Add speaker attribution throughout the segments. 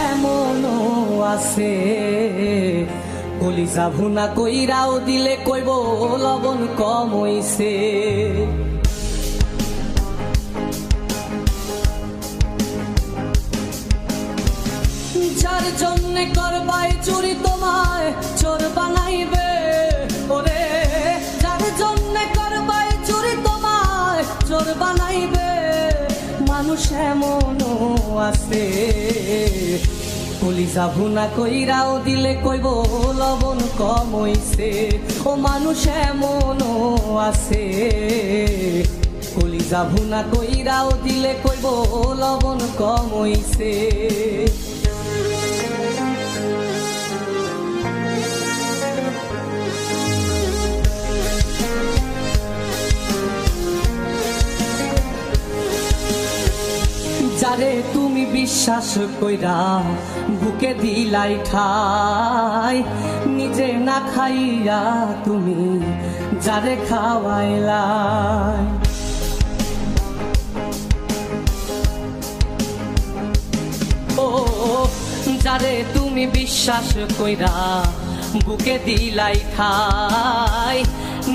Speaker 1: এমনও আছে কলিজা ভুনা কইরাও দিলে কইব লবণ কম হইছে। যার জন্যে করবাই চুরি তোমায় চোর বানাইবে, ওরে যার জন্যে করবাই চুরি তোমায় চোর বানাইবে। মানুষ এমনও আছে কলিজা ভুনা কইরাও দিলে কইব লবণ কম হইছে। ও মানুষ এমনও আছে কলিজা ভুনা কইরাও দিলে কইব লবণ কম হইছে। যারে তুমি বিশ্বাস কইরা বুকে দিলাই ঠাই, নিজে না খাইয়া তুমি যারে খাওয়াইলাই। ও যারে তুমি বিশ্বাস কইরা বুকে দিলাই ঠাই,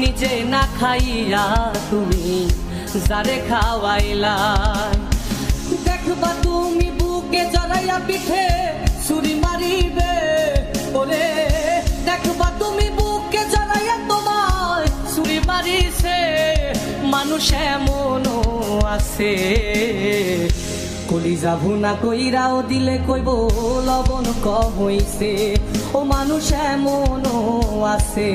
Speaker 1: নিজে না খাইয়া তুমি যারে খাওয়াইলাই। দেখবা তুমি বুকে জড়াইয়া পিঠে ছুরি মারিবে, ওরে দেখবা তুমি বুকে জড়াইয়া তোমায় ছুরি মারিছে। মানুষ এমনও আছে কলিজা ভুনা কইরাও দিলে কইব লবণ কম হইছে। ও মানুষ এমনও আছে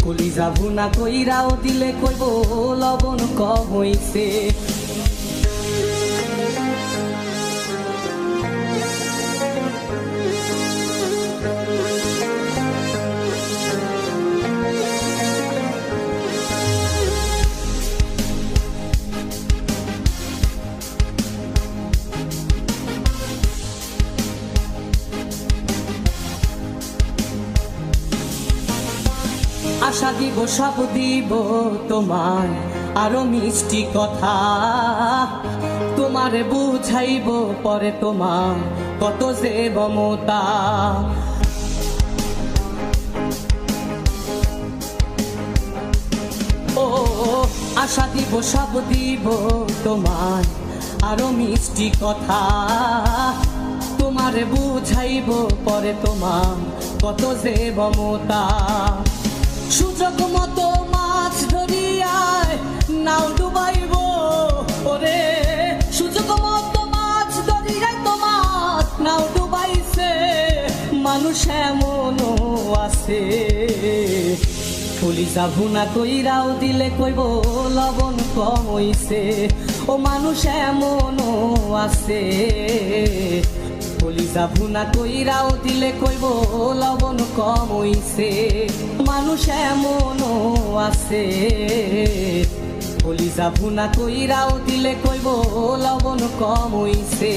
Speaker 1: কলিজা ভুনা কইরাও দিলে কইব লবণ কম হইছে। আশা দিব সব দিব তোমায় আরো মিষ্টি কথা, তোমারে বুঝাইব পরে তোমার কত যে মমতা। ও আশা দিব সব দিব তোমায় আরো মিষ্টি কথা, তোমারে বুঝাইব পরে তোমার কত যে মমতা। সুযোগ মতো মাছ ধরিয়ায় নাও ডুবাইব, ওরে সুযোগ মতো মাছ ধরিয়ায় তোমার নাও ডুবাইছে। মানুষ এমনও আছে কলিজা ভুনা কইরাও দিলে কইব লবণ কম হইছে। ও মানুষ এমনও আছে কলিজা ভুনা কইরাও দিলে কইব লবণ কম হইছে। মানুষ এমনও আছে কলিজা ভুনা কইরাও দিলে কইব লবণ কম হইছে।